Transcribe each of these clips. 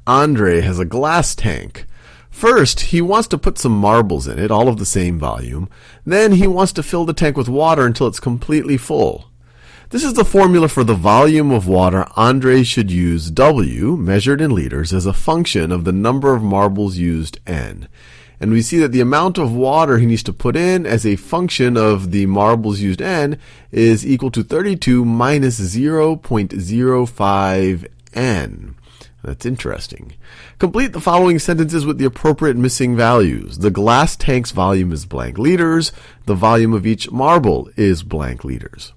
Andre has a glass tank. First, he wants to put some marbles in it, all of the same volume. Then he wants to fill the tank with water until it's completely full. This is the formula for the volume of water Andre should use W, measured in liters, as a function of the number of marbles used N. And we see that the amount of water he needs to put in as a function of the marbles used N is equal to 32 minus 0.05 N. That's interesting. Complete the following sentences with the appropriate missing values. The glass tank's volume is blank liters. The volume of each marble is blank liters.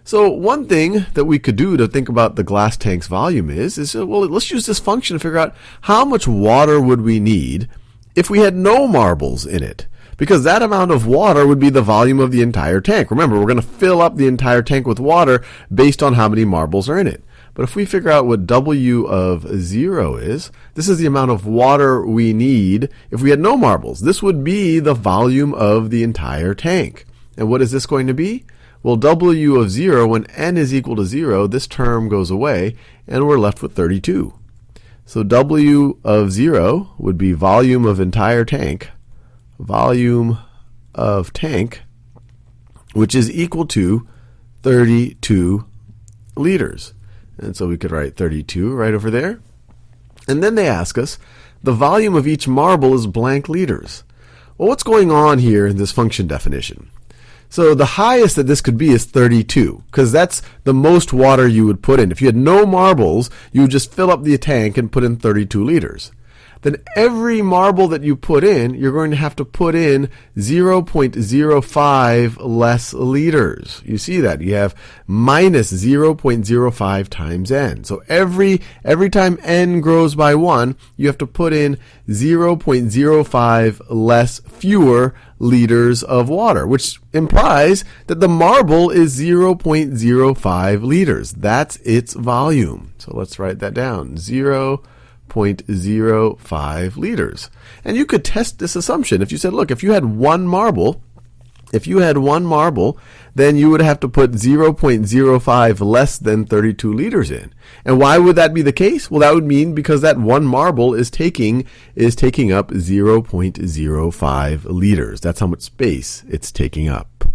So one thing that we could do to think about the glass tank's volume is well, let's use this function to figure out how much water would we need if we had no marbles in it. Because that amount of water would be the volume of the entire tank. Remember, we're going to fill up the entire tank with water based on how many marbles are in it. But if we figure out what W of 0 is, this is the amount of water we need if we had no marbles. This would be the volume of the entire tank. And what is this going to be? Well, W of 0, when N is equal to 0, this term goes away, and we're left with 32. So W of 0 would be volume of entire tank, volume of tank, which is equal to 32 liters. And so we could write 32 right over there. And then they ask us, the volume of each marble is blank liters. Well, what's going on here in this function definition? So the highest that this could be is 32, because that's the most water you would put in. If you had no marbles, you would just fill up the tank and put in 32 liters. Then every marble that you put in, you're going to have to put in 0.05 less liters. You see that? You have minus 0.05 times N. So every time N grows by 1, you have to put in 0.05 fewer liters of water, which implies that the marble is 0.05 liters. That's its volume. So let's write that down. 0.05 liters. And you could test this assumption. If you said, look, if you had one marble, then you would have to put 0.05 less than 32 liters in. And why would that be the case? Well, that would mean because that one marble is taking up 0.05 liters. That's how much space it's taking up.